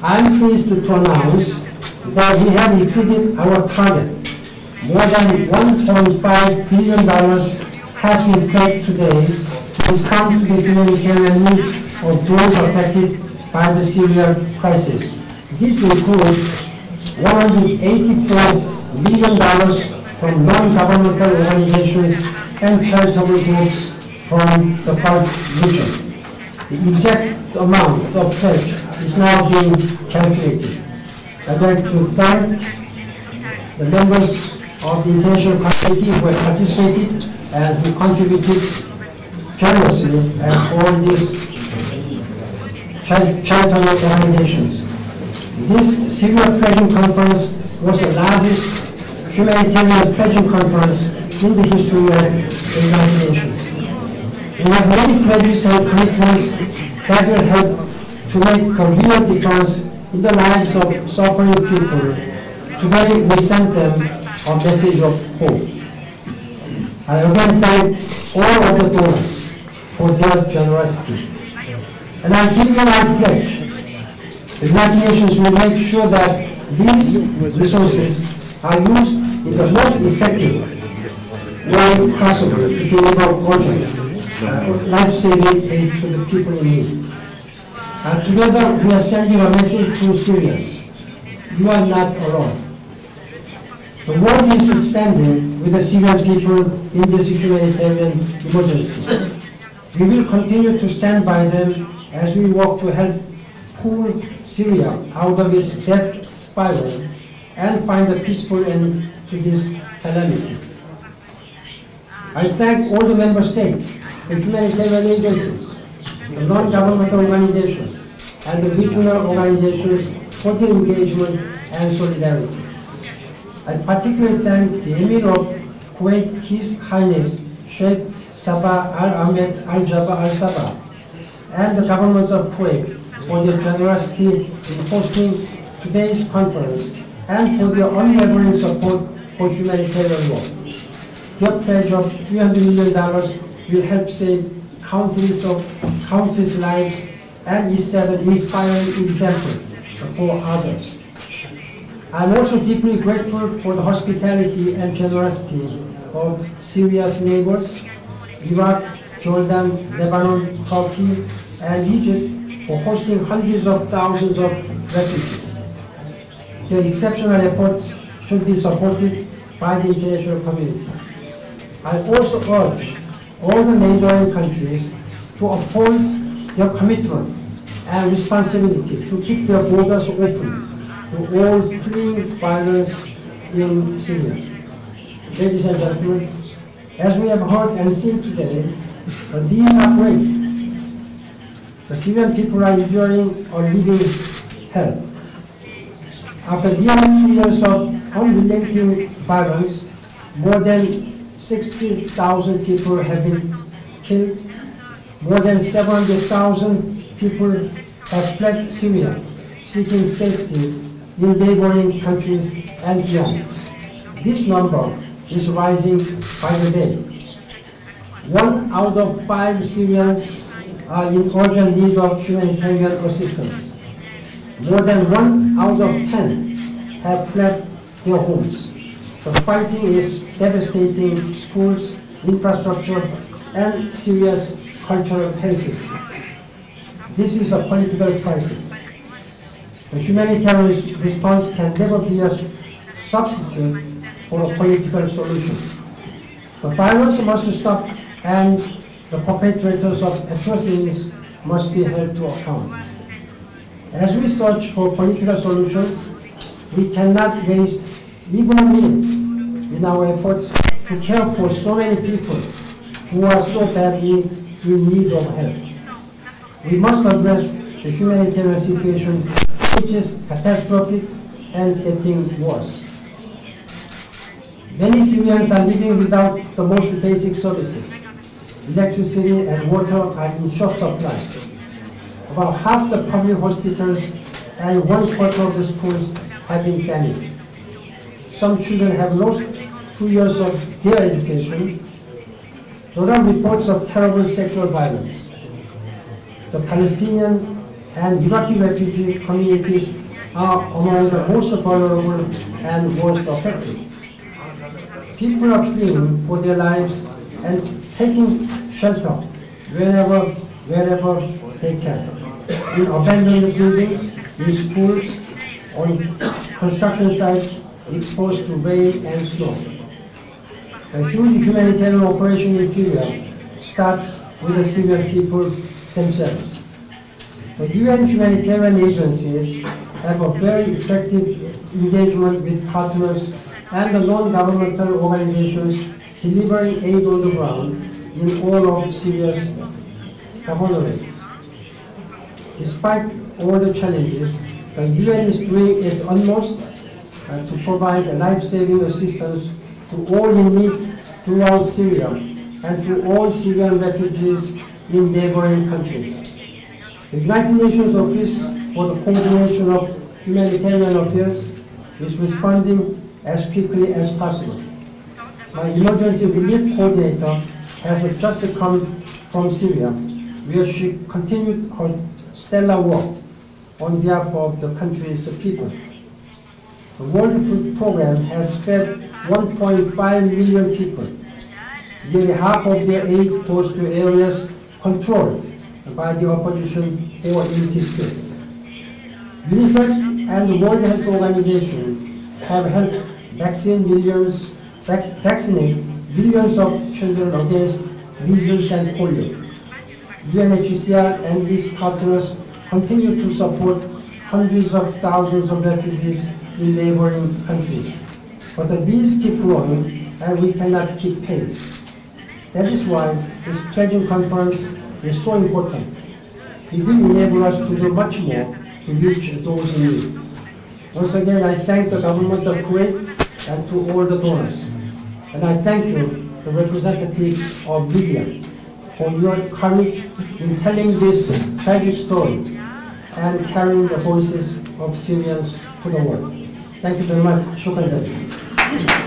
I'm pleased to announce that we have exceeded our target. More than $1.5 billion has been pledged today to respond to the humanitarian needs of those affected by the Syria crisis. This includes $184 million from non-governmental organizations and charitable groups from the Gulf region. The exact amount of pledge is now being calculated. I'd like to thank the members of the international community who have participated and who contributed generously and all these charitable organizations. This Syria Pledging Conference was the largest humanitarian pledging conference in the history of the United Nations. We have many pledges and commitments that will help to make a real difference in the lives of suffering people. Today we send them a message of hope. I again thank all of the donors for their generosity. And I give you my pledge. The United Nations will make sure that these resources are used in the most effective way possible to deliver urgent, life-saving aid to the people in need. Together, we are sending a message to Syrians. You are not alone. The world is standing with the Syrian people in this humanitarian emergency. We will continue to stand by them as we work to help pull Syria out of its death spiral and find a peaceful end to this calamity. I thank all the member states, the humanitarian agencies, the non-governmental organizations, and the regional organizations for their engagement and solidarity. I particularly thank the Amir of Kuwait, His Highness Sheikh Al-Ahmed Al-Sabah, and the government of Kuwait for their generosity in hosting today's conference and for their unwavering support for humanitarian work. Their pledge of $300 million will help save countless lives and is an inspiring example for others. I'm also deeply grateful for the hospitality and generosity of Syria's neighbors, Iraq, Jordan, Lebanon, Turkey, and Egypt for hosting hundreds of thousands of refugees. Their exceptional efforts should be supported by the international community. I also urge all the neighboring countries to uphold their commitment and responsibility to keep their borders open to all fleeing violence in Syria. Ladies and gentlemen, as we have heard and seen today, these are great. The Syrian people are enduring a living hell. After nearly 2 years of unrelenting violence, more than 60,000 people have been killed. More than 700,000 people have fled Syria, seeking safety in neighboring countries and beyond. This number is rising by the day. 1 out of 5 Syrians are in urgent need of humanitarian assistance. More than 1 out of 10 have fled their homes. The fighting is devastating schools, infrastructure, and Syria's cultural heritage. This is a political crisis. The humanitarian response can never be a substitute for a political solution. The violence must stop and the perpetrators of atrocities must be held to account. As we search for political solutions, we cannot waste even a minute in our efforts to care for so many people who are so badly in need of help. We must address the humanitarian situation, which is catastrophic and getting worse. Many Syrians are living without the most basic services. Electricity and water are in short supply. About half the public hospitals and 1/4 of the schools have been damaged. Some children have lost 2 years of their education. There are reports of terrible sexual violence. The Palestinian and Iraqi refugee communities are among the most vulnerable and worst affected. People are fleeing for their lives and taking shelter wherever they can, in abandoned buildings, in schools, on construction sites exposed to rain and snow. A huge humanitarian operation in Syria starts with the Syrian people themselves. The UN humanitarian agencies have a very effective engagement with partners and the non-governmental organizations delivering aid on the ground in all of Syria's governorates. Despite all the challenges, the UN is doing its utmost to provide life-saving assistance to all in need throughout Syria and to all Syrian refugees in neighboring countries. The United Nations Office for the Coordination of Humanitarian Affairs is responding as quickly as possible. My emergency relief coordinator has just come from Syria, where she continued her stellar work on behalf of the country's people. The World Food Program has fed 1.5 million people. Nearly half of their aid goes to areas controlled by the opposition or elite state. UNICEF and the World Health Organization have helped vaccinate billions of children against measles and polio. UNHCR and its partners continue to support hundreds of thousands of refugees in neighboring countries. But the needs keep growing and we cannot keep pace. That is why this pledging conference is so important. It will enable us to do much more to reach those in need. Once again, I thank the government of Kuwait and to all the donors. And I thank you, the representative of media, for your courage in telling this tragic story and carrying the voices of Syrians to the world. Thank you very much. Shukran.